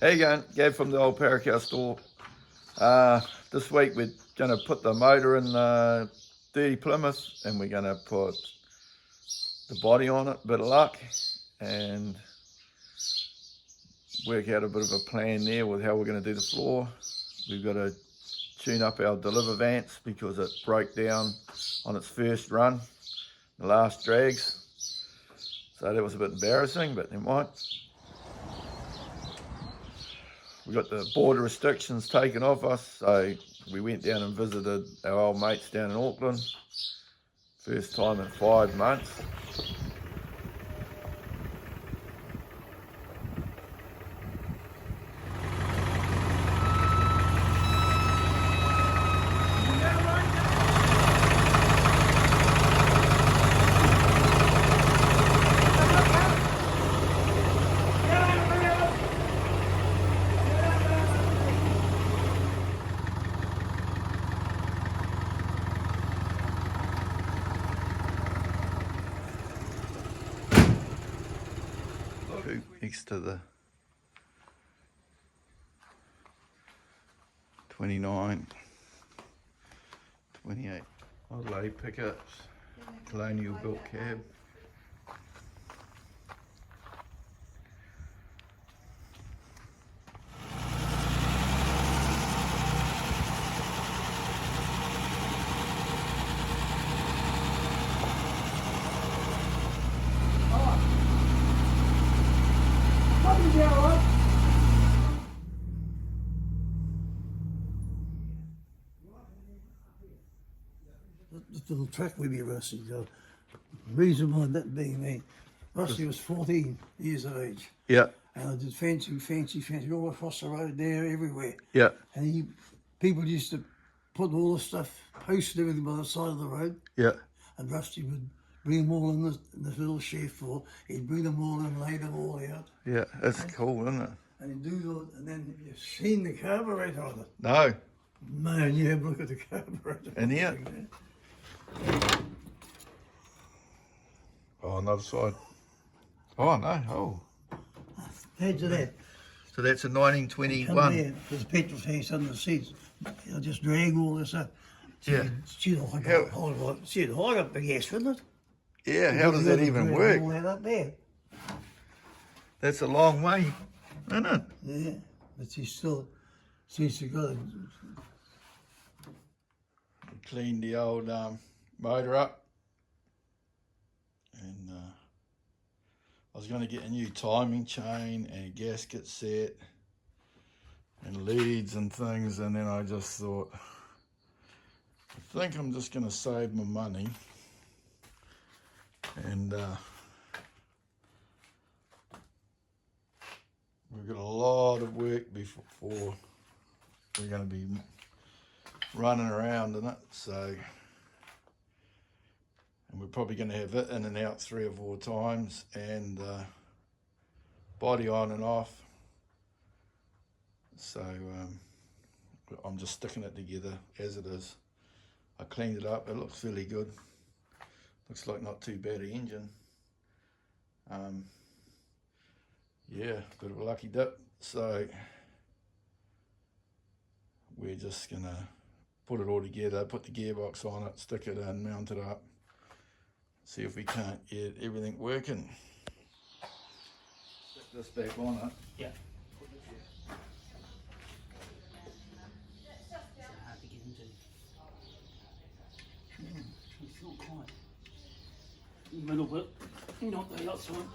How you going? Gav from the old Parakao store. This week we're going to put the motor in dirty Plymouth and we're going to put the body on it, bit of luck, and work out a bit of a plan there with how we're going to do the floor. We've got to tune up our deliver vents because it broke down on its first run, the last drags. So that was a bit embarrassing, but never mind. We got the border restrictions taken off us, so we went down and visited our old mates down in Auckland. First time in 5 months. Next to the 29, 28 old lady pickups, colonial built cab. This little track with you, Rusty. The reason why that being me, Rusty was 14 years of age. Yeah. And I did fancy all across the road there, everywhere. Yeah. And people used to put all the stuff, post everything by the side of the road. Yeah. And Rusty would bring them all in this little shed for. He'd bring them all in, lay them all out. Yeah, that's cool, isn't it? And he'd do that, and then you've seen the carburetor on it. No. Man, you have a look at the carburetor. And here. Oh, another side. Oh, no. Oh. Head to that. So that's a 1921. Come there, there's a petrol tank under the seats. They'll just drag all this up. Yeah. She'd hike up the gas, wouldn't it? Yeah, how does that even work? All that up there. That's a long way, isn't it? Yeah, but she's got it. Cleaned the old motor up, and I was going to get a new timing chain and a gasket set and leads and things, and then I just thought, I think I'm just going to save my money and we've got a lot of work before we're going to be running around in it, so, and we're probably going to have it in and out 3 or 4 times, and body on and off, so I'm just sticking it together as it is. I cleaned it up, it looks really good, looks like not too bad an engine. Yeah, bit of a lucky dip, so we're just gonna put it all together, put the gearbox on it, stick it in, mount it up, see if we can't get everything working. Stick this back on it. Yeah. It's hard to get into. You feel quite in the middle bit, not the outside.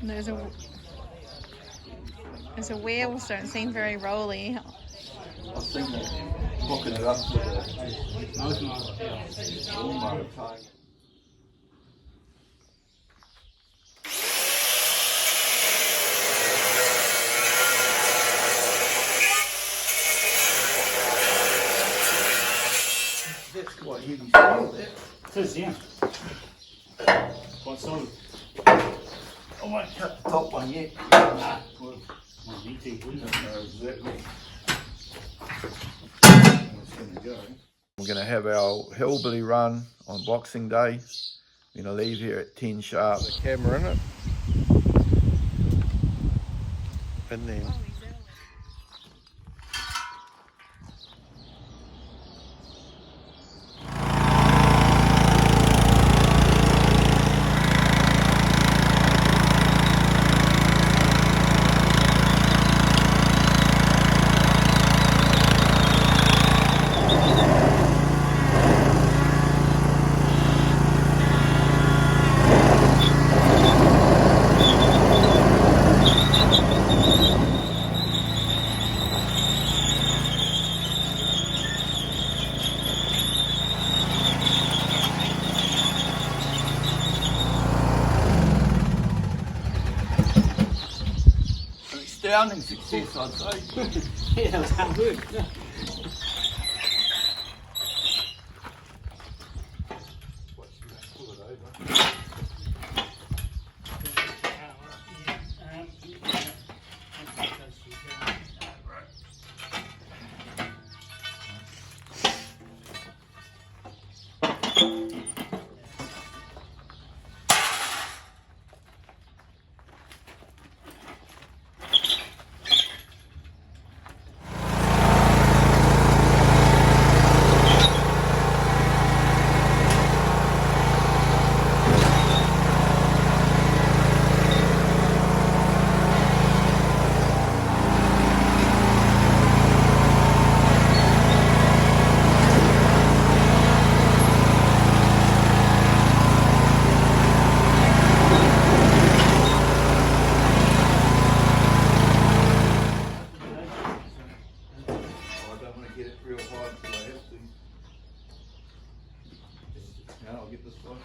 There's a wheels don't seem very rolly. I was thinking of hooking it up with a lawnmower tire. That's quite heavy steel there. It is, yeah. Quite solid. I won't cut the top one yet. Nah, well, Well, me too, please. Don't know exactly how it's going to go. We're going to have our hillbilly run on Boxing Day. We're going to leave here at 10 sharp. The camera in it. And then astounding success, I'd say. Yeah, that was how good. I'll get this one.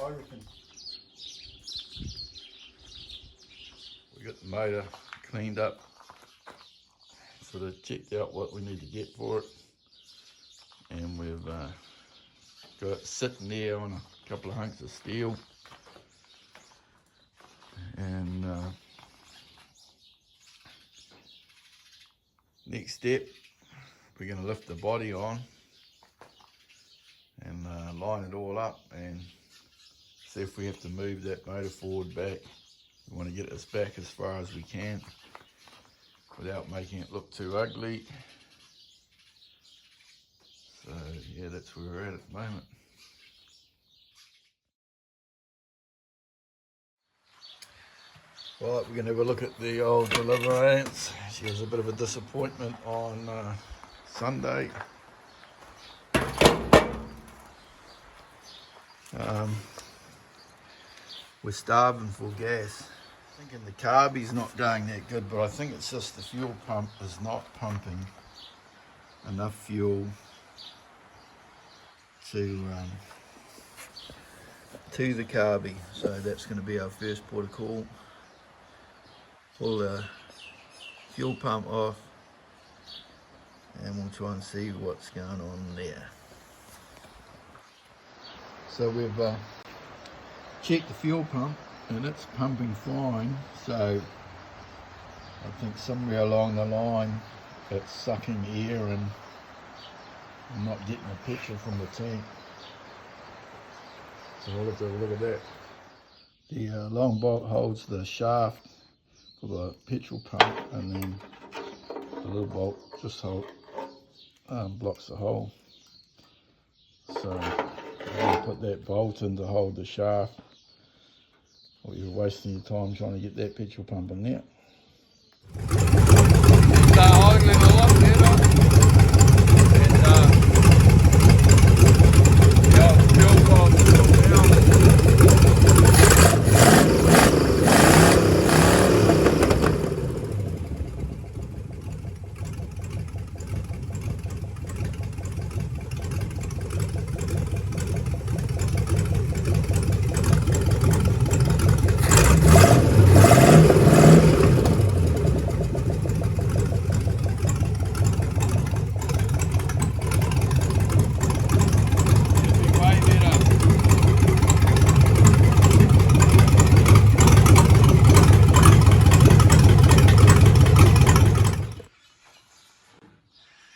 I reckon we got the motor cleaned up, sort of checked out what we need to get for it, and we've got it sitting there on a couple of hunks of steel, and next step, we're going to lift the body on and line it all up and see if we have to move that motor forward back. We want to get this back as far as we can without making it look too ugly. So yeah, that's where we're at the moment. Right, we're going to have a look at the old deliverance. She was a bit of a disappointment on Sunday. We're starving for gas. Thinking the carby's not going that good, but I think it's just the fuel pump is not pumping enough fuel to the carby. So that's going to be our first port of call. Pull the fuel pump off and we'll try and see what's going on there. So we've checked the fuel pump and it's pumping fine, so I think somewhere along the line it's sucking air and I'm not getting the petrol from the tank. So we'll have to have a look at that. The long bolt holds the shaft for the petrol pump, and then the little bolt just blocks the hole. So I'm going to put that bolt in to hold the shaft or you're wasting your time trying to get that petrol pump in there.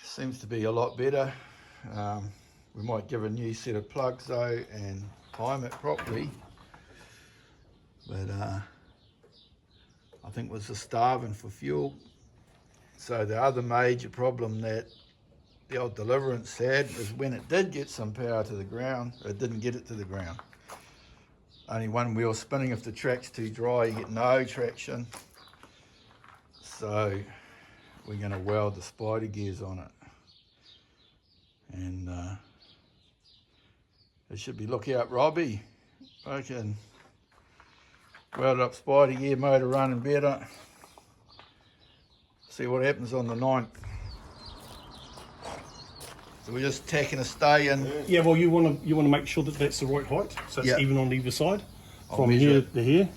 Seems to be a lot better. We might give a new set of plugs though and time it properly. But I think we're just starving for fuel. So the other major problem that the old Deliverance had is when it did get some power to the ground, it didn't get it to the ground. Only one wheel spinning. If the track's too dry, you get no traction. So we're going to weld the spider gears on it. And it should be, look out Robbie, I can weld up spider gear, motor running better. See what happens on the 9th. So we're just tacking a stay in. Yeah, well you want to make sure that that's the right height, so it's even on either side, from here to here.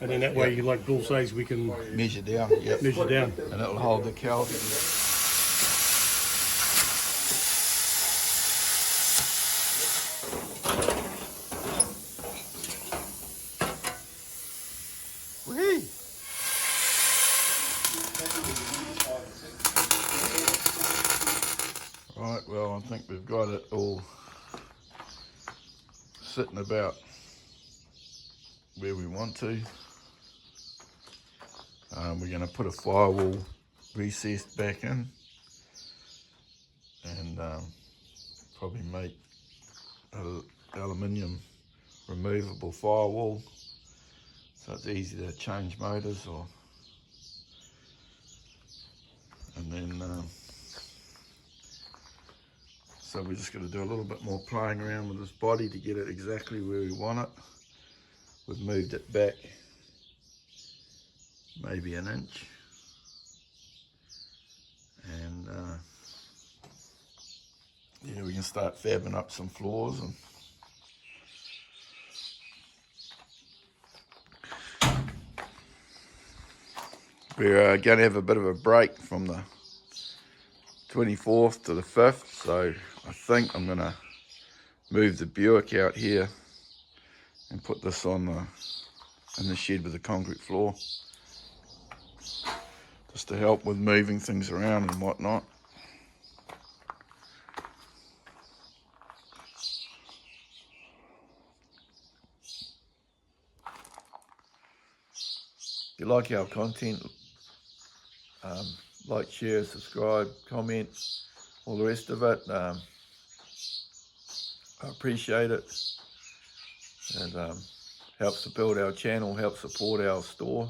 And then that way, you like Bill says, we can measure down. Yep. measure down. And it'll hold the cal. Right, well, I think we've got it all sitting about where we want to. We're going to put a firewall recessed back in and probably make an aluminium removable firewall so it's easy to change motors, or and then so we're just going to do a little bit more playing around with this body to get it exactly where we want it. We've moved it back maybe an inch, and yeah, we can start fabbing up some floors. And we're going to have a bit of a break from the 24th to the 5th, so I think I'm going to move the Buick out here and put this on in the shed with the concrete floor, just to help with moving things around and whatnot. If you like our content, like, share, subscribe, comment, all the rest of it. I appreciate it. It helps to build our channel, helps support our store.